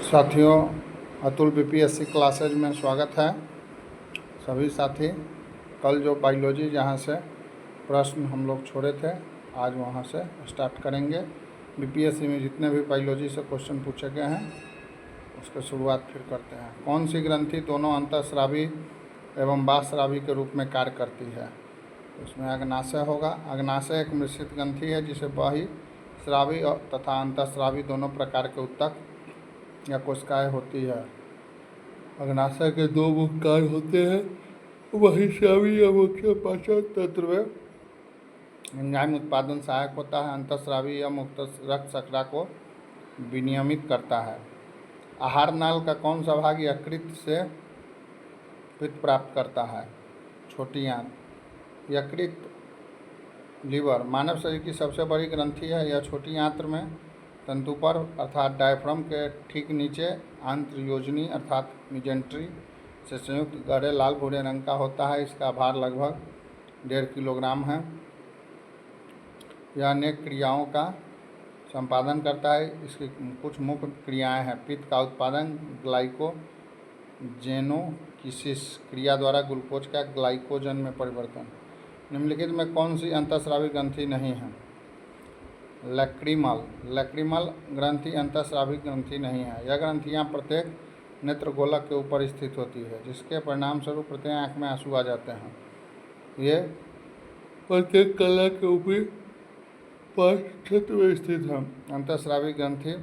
साथियों, Atul BPSC classes में स्वागत है। सभी साथी, कल जो बायोलॉजी जहाँ से प्रश्न हम लोग छोड़े थे, आज वहाँ से स्टार्ट करेंगे। बीपीएससी में जितने भी बायोलॉजी से क्वेश्चन पूछे गए हैं उसकी शुरुआत फिर करते हैं। कौन सी ग्रंथि दोनों अंतःस्रावी एवं बाह्यस्रावी के रूप में कार्य करती है? उसमें अग्नाशय होगा। अग्नाशय एक मिश्रित ग्रंथि है जिसे बाह्यस्रावी तथा अंतःस्रावी दोनों प्रकार के उत्तक या कोशिकाएँ होती है। अग्नाशय के दो मुख्य कार्य होते हैं, बहिःस्रावी या मुख्य पाचन तंत्र में एंजाइम उत्पादन सहायक होता है। अंतःस्रावी या मुक्त रक्त शर्करा को विनियमित करता है। आहार नाल का कौन सा भाग यकृत से पित्त प्राप्त करता है? छोटी आंत। यकृत लीवर मानव शरीर की सबसे बड़ी ग्रंथि है। यह छोटी आंत्र में तंतु पर अर्थात डायफ्राम के ठीक नीचे आंत्रयोजनी अर्थात मिजेंट्री से संयुक्त गहरे लाल भूरे रंग का होता है। इसका भार लगभग 1.5 किलोग्राम है। यह अनेक क्रियाओं का संपादन करता है। इसकी कुछ मुख्य क्रियाएं हैं। पित्त का उत्पादन, ग्लाइकोजेनोकिसिस क्रिया द्वारा ग्लूकोज का ग्लाइकोजन में परिवर्तन। निम्नलिखित में कौन सी अंतःस्रावी ग्रंथि नहीं है? लैक्रिमल ग्रंथि अंतःस्रावी ग्रंथि नहीं है। यह ग्रंथियाँ प्रत्येक नेत्रगोलक के ऊपर स्थित होती है, जिसके परिणाम स्वरूप प्रत्येक आँख में आंसू आ जाते हैं। ये प्रत्येक कला के ऊपरी क्षेत्र में स्थित है। अंतःस्रावी ग्रंथि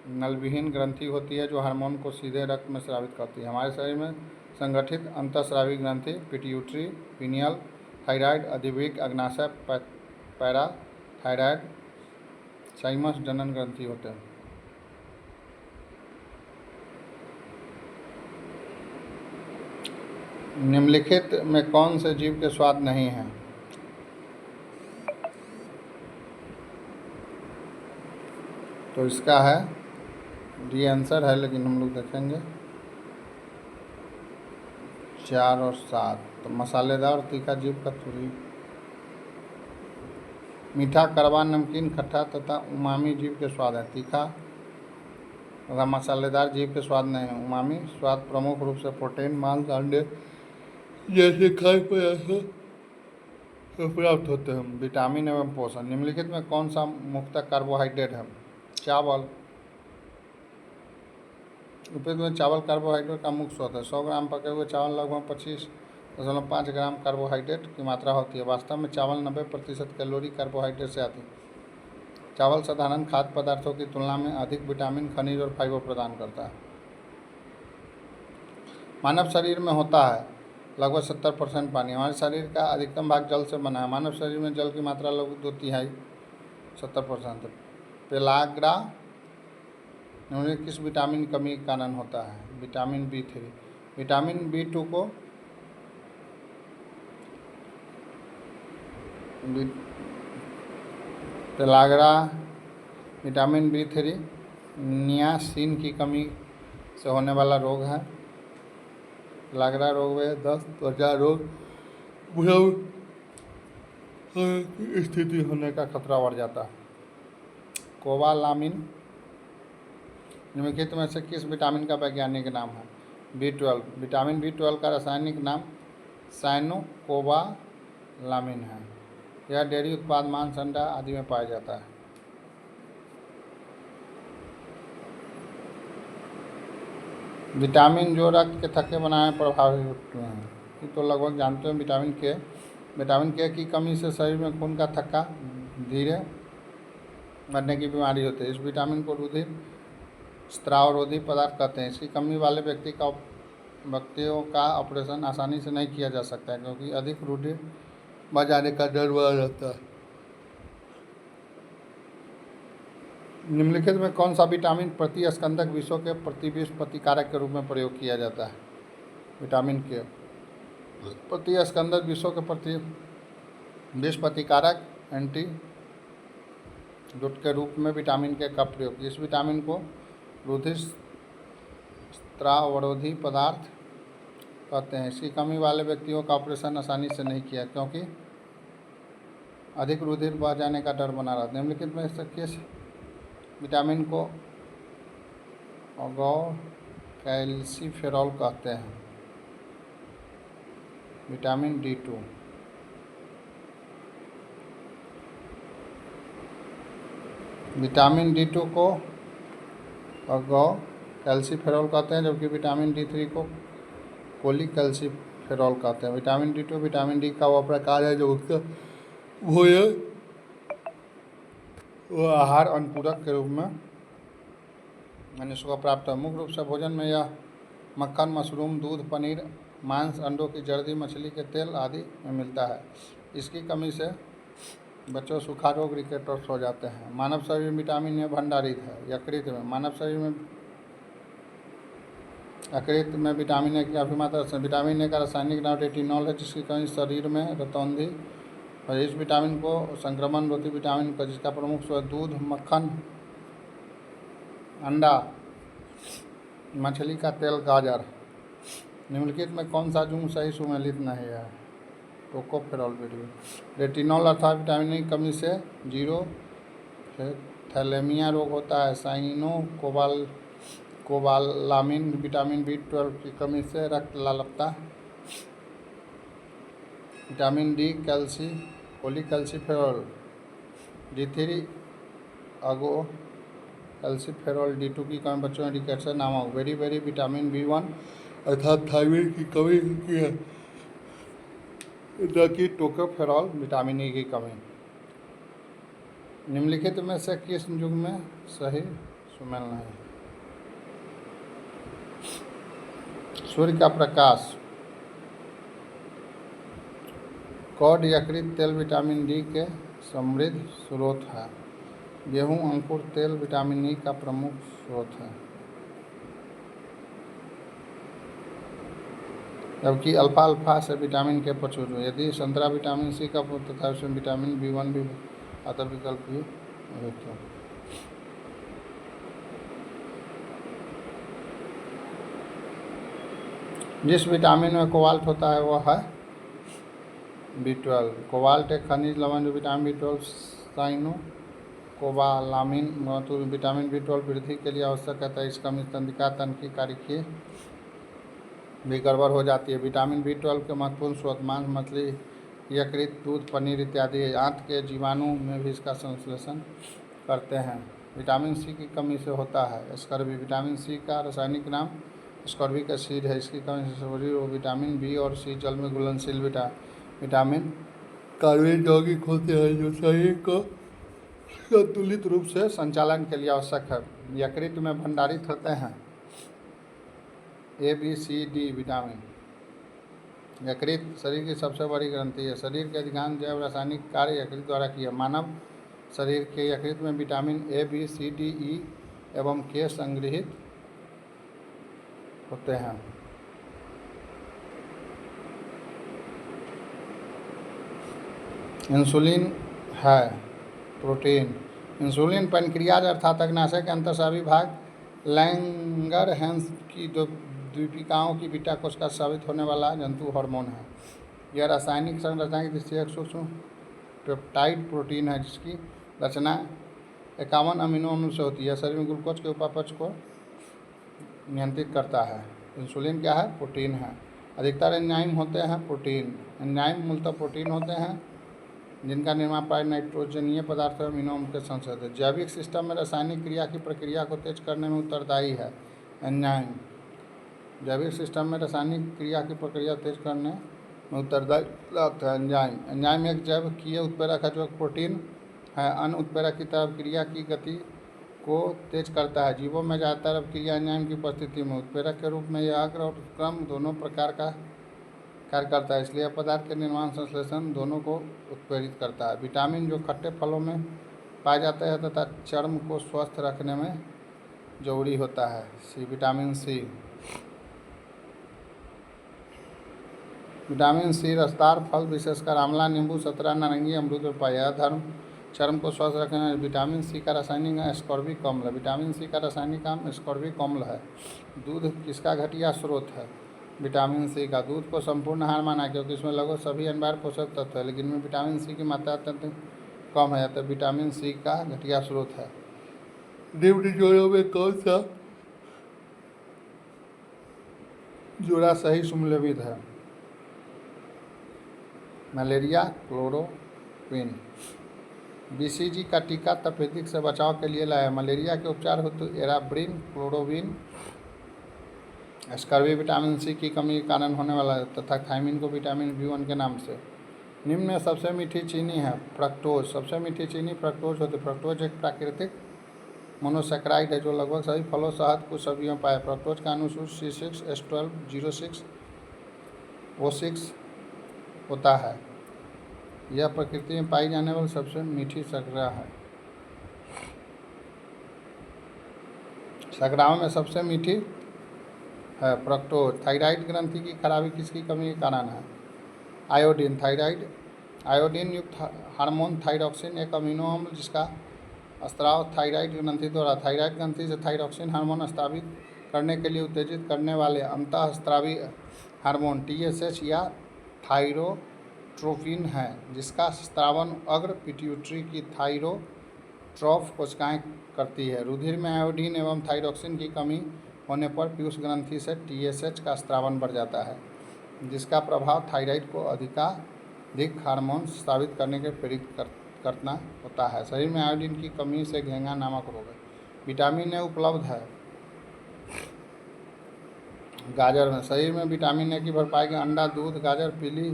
नलविहीन ग्रंथि होती है जो हार्मोन को सीधे रक्त में स्रावित करती है। हमारे शरीर में संगठित अंतःस्रावी ग्रंथि पिट्यूटरी, पीनियल, थायराइड, अधिभीक, अग्नाशय, पैराथायराइड, साइमस जनन ग्रंथि होते हैं। निम्नलिखित में कौन से जीव के स्वाद नहीं है? तो इसका है डी आंसर है, लेकिन हम लोग देखेंगे 4 और 7। तो मसालेदार और तीखा जीव का तुरी। मीठा, कड़वा, नमकीन, खट्टा तथा उमामी जीव के स्वाद है। तीखा तथा मसालेदार जीव के स्वाद नहीं है। उमामी स्वाद प्रमुख रूप से प्रोटीन, मांस, अंडे जैसे खाद्य पदार्थों से प्राप्त होते हैं। विटामिन एवं पोषण। निम्नलिखित में कौन सा मुख्यतः कार्बोहाइड्रेट है? चावल। उपयुक्त में चावल कार्बोहाइड्रेट का मुख्य स्रोत है। 100 ग्राम पके हुए चावल लगभग 25.5 ग्राम कार्बोहाइड्रेट की मात्रा होती है। वास्तव में चावल 90% कैलोरी कार्बोहाइड्रेट से आती है। चावल साधारण खाद्य पदार्थों की तुलना में अधिक विटामिन, खनिज और फाइबर प्रदान करता है। मानव शरीर में होता है लगभग 70% पानी। हमारे शरीर का अधिकतम भाग जल से बना है। मानव शरीर में जल की मात्रा लगभग 2/3 70%। पेलाग्रा निम्नलिखित किस विटामिन की कमी के कारण होता है? Vitamin B3। विटामिन B2 को पेलाग्रा विटामिन B3 नियासिन की कमी से होने वाला रोग है। पेलाग्रा रोग में दस्त, त्वचा रोग, भ्रम की स्थिति होने का खतरा बढ़ जाता है। कोबालामिन निम्नलिखित में से किस विटामिन का वैज्ञानिक नाम है? B12। विटामिन B12 का रासायनिक नाम साइनोकोबालामिन है। यह डेयरी उत्पाद, मांस, अंडा आदि में पाया जाता है। विटामिन जो रक्त के थक्के बनाने प्रभावित होते हैं, ये तो लगभग जानते हैं। विटामिन के की कमी से शरीर में खून का थक्का धीरे बढ़ने की बीमारी होती है। इस विटामिन को रुधिर स्त्रावरोधी पदार्थ कहते हैं। इसकी कमी वाले व्यक्तियों का ऑपरेशन आसानी से नहीं किया जा सकता है, क्योंकि अधिक रुधिर बह जाने का डर बना रहता है। निम्नलिखित में कौन सा विटामिन प्रतिस्कंदक विषों के प्रतिविष प्रतिकारक के रूप में प्रयोग किया जाता है? विटामिन के प्रतिस्कंदक विषों के प्रतिविष प्रतिकारक एंटीडोट के रूप में विटामिन के का प्रयोग। इस विटामिन को रुधिर स्त्रावरोधी पदार्थ कहते हैं। इसकी कमी वाले व्यक्तियों का ऑपरेशन आसानी से नहीं किया, क्योंकि अधिक रुधिर बह जाने का डर बना रहता है। निम्नलिखित में से किस विटामिन को अगो कैल्सीफेरॉल कहते हैं। विटामिन D2, विटामिन D2 को अगो कैल्सीफेरॉल कहते हैं, जबकि विटामिन D3 को कोलिकैल्सीफेरॉल कहते हैं। विटामिन D2 विटामिन डी का वह प्रकार है जो उसका वो आहार अनुपूरक के रूप में मनुष्य को प्राप्त है। मुख्य रूप से भोजन में यह मक्खन, मशरूम, दूध, पनीर, मांस, अंडों की जर्दी, मछली के तेल आदि में मिलता है। इसकी कमी से बच्चों सूखा रोग, रिकेट्स हो जाते हैं। मानव शरीर में विटामिन ए भंडारित है। यकृत में मानव शरीर में यकृत में विटामिन ए की काफ़ी मात्रा से विटामिन ए का रासायनिक नाम रेटिनॉल है, जिसकी कमी शरीर में रतौंधी और इस विटामिन को संक्रमण रोधी विटामिन का जिसका प्रमुख स्रोत दूध, मक्खन, अंडा, मछली का तेल, गाजर। निम्नलिखित में कौन सा जुर्म सही सुमेलित नहीं है? Tocopherol video. रेटिनॉल अर्थात विटामिन की कमी से जीरो थैलेमिया रोग होता है। साइनो कोबालामिन विटामिन B12 की कमी से रक्त लालपता। विटामिन डी कोलिकैल्सीफेरॉल, D3 अगो कैल्सीफेरॉल, D2 की कमी बच्चों में रिकेट्स नामक। वेरी विटामिन B1 अर्थात थायराइड की कमी होती है, न कि टोकोफेरॉल विटामिन ई की कमी। निम्नलिखित में से किस युग में सही सुमेल नहीं? सूर्य का प्रकाश, कॉड यकृत तेल विटामिन डी के समृद्ध स्रोत है। गेहूं अंकुर तेल विटामिन ई का प्रमुख स्रोत है, जबकि अल्फा से विटामिन के प्रचुर। यदि संतरा विटामिन सी का तथा उसमें विटामिन B1 भी अतः विकल्प भी होता है। जिस विटामिन में कोबाल्ट होता है वह है B12। कोबाल्ट एक खनिज लवण जो vitamin B12 cyano cobalamin vitamin B12 वृद्धि के लिए आवश्यक है। इस कमी तंत्रिका तंत्र की कार्यकी भी गड़बड़ हो जाती है। विटामिन B12 के महत्वपूर्ण स्रोत मांस, मछली, यकृत, दूध, पनीर इत्यादि। आंत के जीवाणु में भी इसका संश्लेषण करते हैं। विटामिन सी की कमी से होता है स्कर्वी। विटामिन सी का रासायनिक नाम स्कॉर्बिक एसिड है। इसकी कमी से शरीर वो विटामिन बी और सी जल में घुलनशील विटामिन कार्बेट यौगिक होते हैं जो शरीर को संतुलित रूप से संचालन के लिए आवश्यक है। यकृत में भंडारित होते हैं A, B, C, D vitamin. यकृत शरीर की सबसे बड़ी ग्रंथि है। शरीर के अधिकांश जैव रासायनिक कार्य यकृत द्वारा किए। मानव शरीर के यकृत में vitamin A, B, C, D, E एवं K संग्रहित होते हैं। इंसुलिन है प्रोटीन। इंसुलिन पैनक्रियाज अर्थात अग्नाशय के अंतःस्रावी भाग लैंगरहैंस की द्वीपिकाओं की बीटा कोशिका साबित होने वाला जंतु हार्मोन है। यह रासायनिक संरचना की दृष्टि से एक सूक्ष्म पेप्टाइड प्रोटीन है जिसकी रचना 51 अमीनो अम्ल से होती है। शरीर में ग्लूकोज के उपापचय को नियंत्रित करता है। इंसुलिन क्या है? प्रोटीन है। अधिकतर एंजाइम होते हैं प्रोटीन। एंजाइम मूलतः प्रोटीन होते हैं जिनका निर्माण प्राय नाइट्रोजनीय पदार्थ और अमीनो अम्ल के संश्लेषण है। जैविक सिस्टम में रासायनिक क्रिया की प्रक्रिया को तेज करने में उत्तरदायी है एंजाइम। जैविक सिस्टम में रासायनिक क्रिया की प्रक्रिया तेज करने में उत्तरदायी है एंजाइम। एंजाइम एक जैवकीय उत्प्रेरक है जो एक प्रोटीन है अन्य उत्प्रेरक की तरफ क्रिया की गति को तेज करता है। जीवों में ज़्यादातर अपक्रिया एंजाइम की उपस्थिति में उत्प्रेरक के रूप में यह अग्र और उत्क्रम दोनों प्रकार का कार्य करता है, इसलिए पदार्थ के निर्माण संश्लेषण दोनों को उत्प्रेरित करता है। विटामिन जो खट्टे फलों में पाए जाते हैं तथा चर्म को स्वस्थ रखने में जरूरी होता है। Vitamin C. विटामिन सी रसदार फल विशेषकर आंवला, नींबू, संतरा, नारंगी, अमरूद में पाया धर्म चर्म को स्वस्थ रखने में। विटामिन सी का रासायनिक नाम एस्कॉर्बिक अम्ल है। विटामिन सी का रासायनिक नाम एस्कॉर्बिक अम्ल है। दूध किसका घटिया स्रोत है? विटामिन सी का। दूध को संपूर्ण आहार माना है क्योंकि इसमें लगभग सभी अनिवार्य पोषक तत्व है, लेकिन इनमें विटामिन सी की मात्रा अत्यंत कम है, तो विटामिन सी का घटिया स्रोत है। निम्न जोड़ों में कौन सा जोड़ा सही सुमेलित है। Malaria chloroquine. बीसीजी का टीका तपेदिक से बचाव के लिए लाया। मलेरिया के उपचार हेतु एराब्रिन क्लोरोविन स्कर्वी विटामिन सी की कमी के कारण होने वाला है तथा थायमिन को विटामिन B1 के नाम से। निम्न में सबसे मीठी चीनी है फ्रक्टोज। सबसे मीठी चीनी फ्रक्टोज होती है। फ्रक्टोज एक प्राकृतिक मोनोसैकेराइड है जो लगभग सभी फलों, शहद, कुछ सब्जियों में पाया। फ्रक्टोज का अनुसूत्र C6H12O6 होता है। यह प्रकृति में पाई जाने वाली सबसे मीठी शर्करा है। शर्कराओं में सबसे मीठी है फ्रक्टोज। थायराइड ग्रंथि की खराबी किसकी कमी के कारण है? आयोडीन। आयोडीन युक्त हार्मोन थायरॉक्सिन एक अमीनो अम्ल जिसका स्त्राव थायराइड ग्रंथि द्वारा थायराइड ग्रंथि से थायरॉक्सिन हार्मोन स्रावित करने के लिए उत्तेजित करने वाले अंतःस्रावी हार्मोन TSH या थायरोट्रोपिन है जिसका स्रावन अग्र पिट्यूटरी की थायरोट्रॉफ कोशिकाएं करती है। रुधिर में आयोडीन एवं थायरॉक्सिन की कमी होने पर पीयूष ग्रंथि से TSH का स्रावन बढ़ जाता है जिसका प्रभाव थायराइड को अधिकाधिक हार्मोन स्रावित करने के प्रेरित करना होता है। शरीर में आयोडीन की कमी से घेंगा नामक रोग है। विटामिन ए उपलब्ध है गाजर में। शरीर में विटामिन ए की भरपाई के अंडा, दूध, गाजर, पीली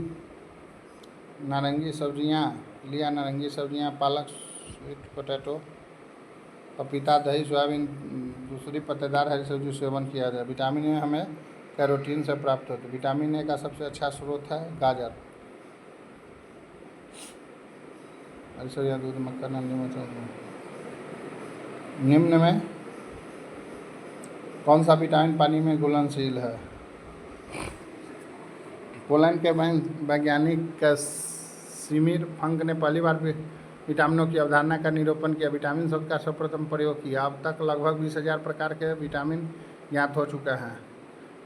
नारंगी सब्जियां, पालक, स्वीट पोटैटो, पपीता, दही, सोयाबीन, दूसरी पत्तेदार हरी सब्जी सेवन किया जाए। विटामिन ए हमें कैरोटीन से प्राप्त होता है। विटामिन ए का सबसे अच्छा स्रोत है गाजर। हरी सब्जियां, दूध, मक्खन, निम्न में कौन सा विटामिन पानी में घुलनशील है? पोलैंड के वैज्ञानिक कैसिमिर फंक ने पहली बार विटामिनों की अवधारणा का निरूपण किया। विटामिन शब्द का सर्वप्रथम प्रयोग किया। अब तक लगभग 20,000 प्रकार के विटामिन ज्ञात हो चुके हैं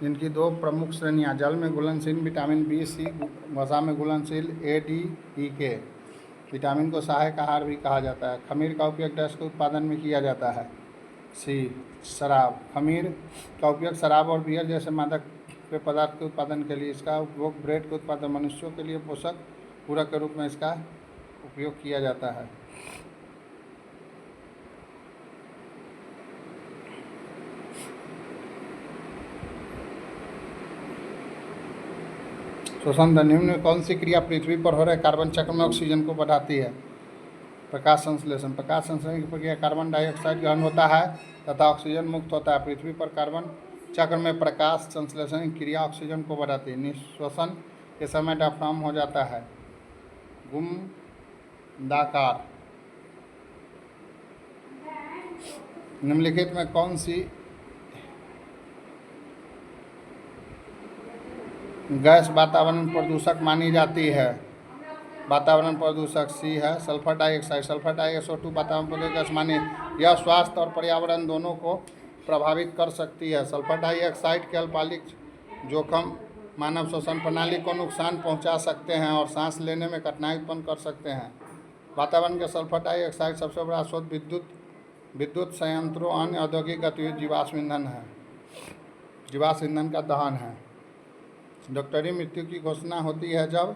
जिनकी दो प्रमुख श्रेणियां जल में घुलनशील विटामिन B, C, वसा में घुलनशील A, D, E, K। Vitamin को सहायक आहार भी कहा जाता है। खमीर का उपयोग डैश के उत्पादन में किया जाता है। C, शराब। खमीर का उपयोग शराब और बियर जैसे मादक पेय पदार्थ के उत्पादन के लिए। इसका उपयोग ब्रेड के उत्पादन, मनुष्यों के लिए पोषक पूरक के रूप में इसका उपयोग किया जाता है। शोषण दर। निम्न में कौन सी क्रिया पृथ्वी पर हो रहे कार्बन चक्र में ऑक्सीजन को बढ़ाती है? प्रकाश संश्लेषण। प्रकाश संश्लेषण की प्रक्रिया कार्बन डाइऑक्साइड ग्रहण होता है तथा ऑक्सीजन मुक्त होता है। पृथ्वी पर कार्बन चक्र में प्रकाश संश्लेषण की क्रिया ऑक्सीजन को बढ़ाती है। निःश्वसन के समय डायफ्राम हो जाता है गुंदाकार। निम्नलिखित में कौन सी गैस वातावरण प्रदूषक मानी जाती है? वातावरण प्रदूषक C है सल्फर डाइऑक्साइड। सल्फर डाइऑक्साइड वातावरण प्रदूषक गैस मानी। यह स्वास्थ्य और पर्यावरण दोनों को प्रभावित कर सकती है। सल्फर डाइऑक्साइड के अल्पकालिक जोखिम मानव श्वसन प्रणाली को नुकसान पहुंचा सकते हैं और सांस लेने में कठिनाई उत्पन्न कर सकते हैं। वातावरण के सल्फर डाइऑक्साइड सबसे बड़ा स्रोत विद्युत संयंत्रों, अन्य औद्योगिक गतिविधि जीवाश्म ईंधन है। जीवाश्म ईंधन का दहन है। डॉक्टरी मृत्यु की घोषणा होती है जब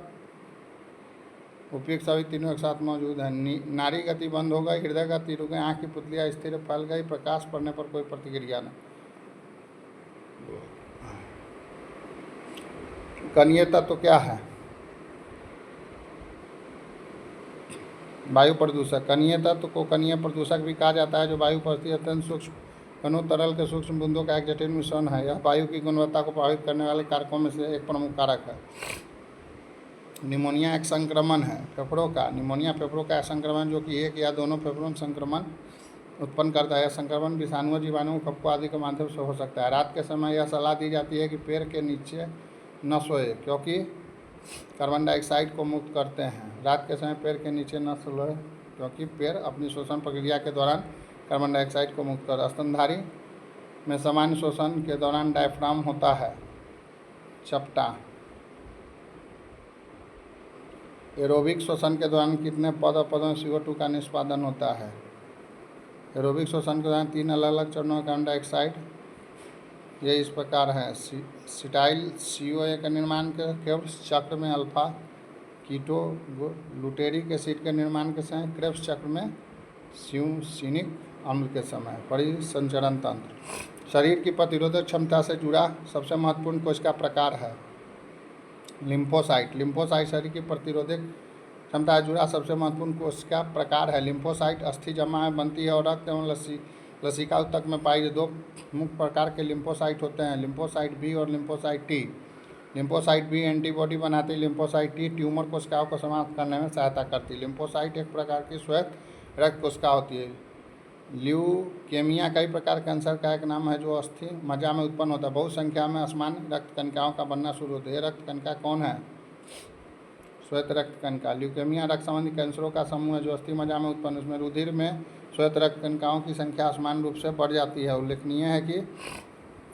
उपयुक्त सभी तीनों एक साथ मौजूद हैं। नाड़ी गति बंद हो गई, हृदय गति रुक गई, आँख की पुतलियाँ स्थिर फैल गई, प्रकाश पड़ने पर कोई प्रतिक्रिया नहीं। कणीय तत्व क्या है? वायु प्रदूषक। कणीय तत्व को कणीय प्रदूषक भी कहा जाता है जो वायु पर स्थित अत्यंत सूक्ष्म कणों तरल के सूक्ष्म बूंदों का एक जटिल मिश्रण है। यह वायु की गुणवत्ता को प्रभावित करने वाले कारकों में से एक प्रमुख कारक है। निमोनिया एक संक्रमण है फेफड़ों का। निमोनिया फेफड़ों का संक्रमण जो कि एक या दोनों फेफड़ों में संक्रमण उत्पन्न करता है। यह संक्रमण विषाणुओं, जीवाणुओं, कपकों आदि के माध्यम से हो सकता है। रात के समय यह सलाह दी जाती है कि पैर के नीचे न सोए क्योंकि कार्बन डाइऑक्साइड को मुक्त करते हैं। रात के समय पैर के नीचे न सोए क्योंकि पैर अपनी श्वसन प्रक्रिया के दौरान कार्बन डाइऑक्साइड को मुक्त कर। स्तनधारी में सामान्य श्वसन के दौरान डायफ्राम होता है चपटा। एरोबिक श्वसन के दौरान कितने पदों में CO2 का निष्पादन होता है? एरोबिक श्वसन के दौरान 3 अलग अलग चरणों में कार्बन डाइऑक्साइड ये इस प्रकार है। सिटाइल COA का निर्माण क्रेब्स चक्र में अल्फा कीटो ग्लूटेरिक एसिड के निर्माण के समय क्रेब्स चक्र में स्यूसिनिक अम्ल के समय। परिसंचरण तंत्र शरीर की प्रतिरोधक क्षमता से जुड़ा सबसे महत्वपूर्ण कोशिका प्रकार है लिम्फोसाइट। लिम्फोसाइट शरीर की प्रतिरोधक क्षमता से जुड़ा सबसे महत्वपूर्ण कोशिका प्रकार है। लिम्फोसाइट अस्थि जमा में बनती है और रक्त एवं लसिका ऊतक में पाई जाती दो मुख्य प्रकार के लिम्फोसाइट होते हैं, लिम्फोसाइट बी और lymphocyte T. Lymphocyte B antibody बनाती है, लिम्फोसाइट टी ट्यूमर कोशिकाओं को समाप्त करने में सहायता करती है। लिम्फोसाइट एक प्रकार की श्वेत रक्त कोशिका होती है। ल्यूकेमिया कई प्रकार कैंसर का एक नाम है जो अस्थि मज्जा में उत्पन्न होता है। बहुत संख्या में असामान्य रक्त कणिकाओं का बनना शुरू होता है। ये रक्त कणिका कौन है? श्वेत रक्त कणिका। ल्यूकेमिया रक्त संबंधी कैंसरों का समूह है जो अस्थि मज्जा में उत्पन्न, उसमें रुधिर में श्वेत रक्त कणिकाओं की संख्या असमान रूप से बढ़ जाती है। उल्लेखनीय है कि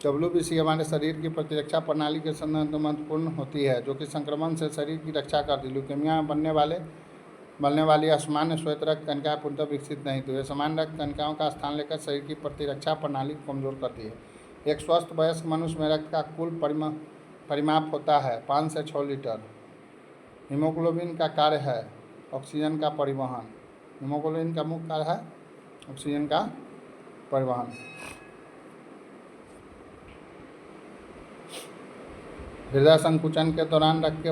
WBC हमारे शरीर की प्रतिरक्षा प्रणाली के संदर्भ में महत्वपूर्ण होती है, जो कि संक्रमण से शरीर की रक्षा करती है। ल्यूकेमिया में बनने वाली असामान्य श्वेत रक्त कणिकाएं पूर्णतः विकसित नहीं तो ये समान रक्त कणिकाओं का स्थान लेकर शरीर की प्रतिरक्षा प्रणाली को कमजोर करती है। एक स्वस्थ वयस्क मनुष्य में रक्त का कुल परिमाप होता है 5 से 6 लीटर। हीमोग्लोबिन का कार्य है ऑक्सीजन का परिवहन। हीमोग्लोबिन का मुख्य कार्य है ऑक्सीजन का परिवहन। हृदय संकुचन के दौरान रक्त के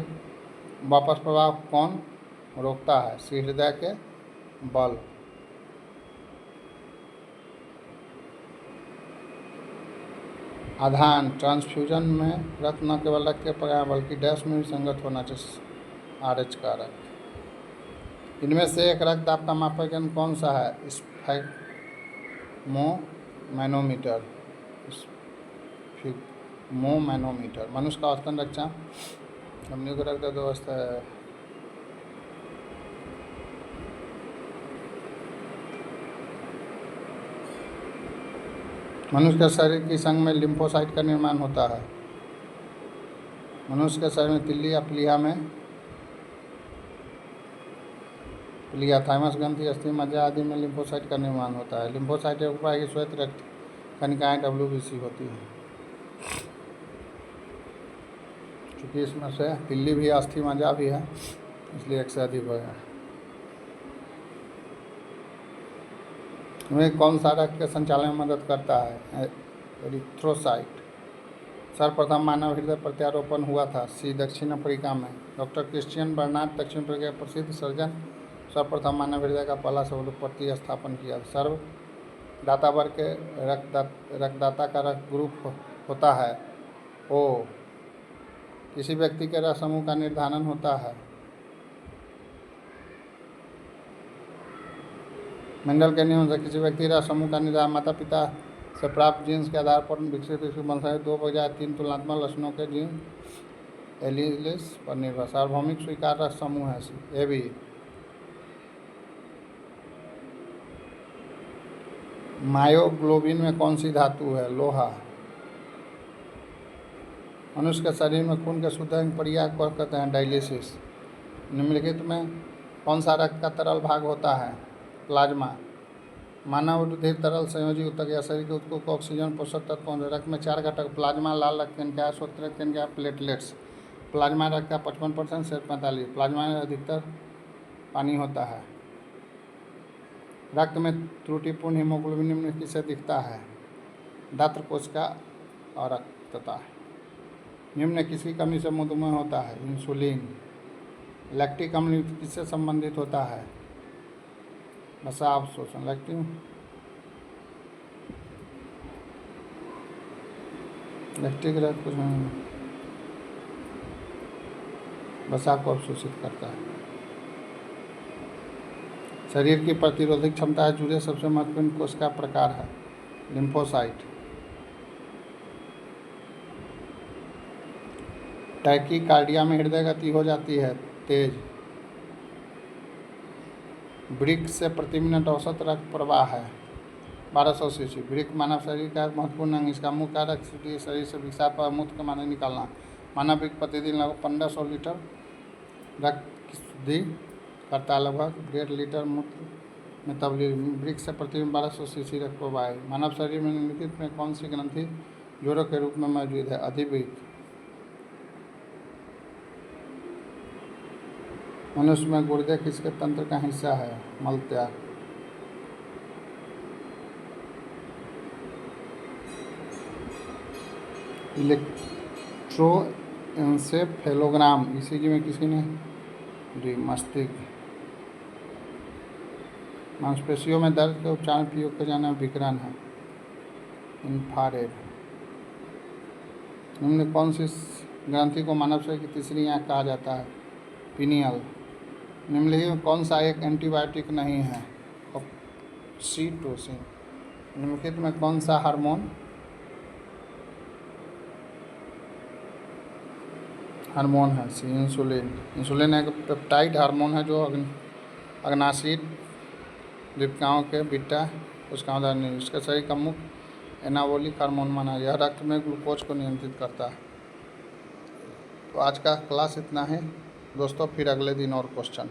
वापस प्रवाह कौन रोकता है? हृदय के बल। आधान ट्रांसफ्यूजन में रक्त न केवल रक्त के प्रकार बल्कि डैश में भी संगत होना चाहिए RH कारक। इनमें से एक रक्त आपका मापक यंत्र कौन सा है? स्फैग्मोमैनोमीटर। स्फैग्मोमैनोमीटर। मनुष्य का औसतन रक्षा हमने को रक्त व्यवस्था है। मनुष्य के शरीर की संग में लिम्फोसाइट का निर्माण होता है। मनुष्य के शरीर में तिल्ली या प्लीहा में प्लीहा थाइमस ग्रंथि अस्थि मज्जा आदि में लिम्फोसाइट का निर्माण होता है। लिम्फोसाइट एक प्रकार की श्वेत रक्त कणिकाएं WBC होती हैं। चूँकि इसमें से तिल्ली भी अस्थि मज्जा भी है इसलिए एक से अधिक हो गया। में कौन सा रक्त के संचालन में मदद करता है? एरिथ्रोसाइट। सर्वप्रथम मानव हृदय प्रत्यारोपण हुआ था दक्षिण अफ्रीका में। डॉक्टर क्रिश्चियन बर्नार्ड दक्षिण अफ्रीका के प्रसिद्ध सर्जन सर्वप्रथम मानव हृदय का पहला प्रति स्थापन किया। सर्वदाता वर्ग के रक्तदाता का रक्त ग्रुप होता है O। किसी व्यक्ति के रक्त समूह का निर्धारण होता है। मेंडल के नियम से किसी व्यक्ति का समूह का निर्धारण माता पिता से प्राप्त जीन्स के आधार पर विकसित बन सकते 2 बजाय 3 तुलनात्मक लक्षणों के जीन एलील्स पर निर्भर। सार्वभौमिक स्वीकार रक्त समूह है AB। मायोग्लोबिन में कौन सी धातु है? लोहा। मनुष्य के शरीर में खून के शुद्धिकरण प्रक्रिया को कहते हैं डायलिसिस। निम्नलिखित में कौन सा रक्त का तरल भाग होता है? प्लाज्मा। मानव रुधिर तरल संयोजी ऊतक या शरीर के ऊतकों को ऑक्सीजन पोषक तत्व पहुँचते। रक्त में 4 घटक प्लाज्मा, लाल रक्त कणिका, श्वेत रक्त कणिका, प्लेटलेट्स। प्लाज्मा रक्त का 55% से 45%। प्लाज्मा में अधिकतर पानी होता है। रक्त में त्रुटिपूर्ण हीमोग्लोबिन निम्नलिखित से दिखता है? दात्र कोशिका और रक्तता। निम्न किसकी कमी से मधुमेह होता है? इंसुलिन। लैक्टिक अम्ल किससे संबंधित होता है? वसा अवशोषण। लैक्टिक रक्त कुछ नहीं वसा को अवशोषित करता है। शरीर की प्रतिरोधक क्षमता से जुड़े सबसे महत्वपूर्ण कोशिका प्रकार है लिम्फोसाइट। टैकीकार्डिया में हृदय गति हो जाती है तेज। वृक्क से प्रति मिनट औसत रक्त प्रवाह है 1200 cc। वृक्क मानव शरीर का एक महत्वपूर्ण अंग। इसका मुख्य कार्य शरीर से विषाक्त पर मुक्त का माने निकालना। मानव वृक्क प्रतिदिन लगभग 1500 लीटर रक्त की शुद्धि करता है। लगभग 1.5 लीटर मूत्र में तब्दील। वृक्क से प्रतिदिन 1200 cc रक्त प्रवाह है। मानव शरीर में निम्नलिखित में कौन सी ग्रंथि जोड़ों के रूप में मौजूद है। अधिवृक्क मनुष्य में गुर्दे किसके तंत्र का हिस्सा है? मलत्याग। इलेक्ट्रोएन्सेफेलोग्राम ईसीजी में किसी ने जी मस्तिष्क। मांसपेशियों में दर्द के उपचार में प्रयोग किया जाना विकिरण है इंफ्रारेड। निम्न कौन सी ग्रंथि को मानव शरीर की तीसरी आँख कहा जाता है? पीनियल। निम्नलिखित में कौन सा एक एंटीबायोटिक नहीं है? ऑक्सीटोसिन। निम्नलिखित में कौन सा हार्मोन है? इंसुलिन। इंसुलिन एक पेप्टाइड हार्मोन है जो अग्नाशयी दीपिकाओं के बीटा कोशिकाओं नहीं। इसके शरीर का मुख्य एनाबॉलिक हार्मोन माना। यह रक्त में ग्लूकोज को नियंत्रित करता है। तो आज का क्लास इतना है दोस्तों, फिर अगले दिन और क्वेश्चन।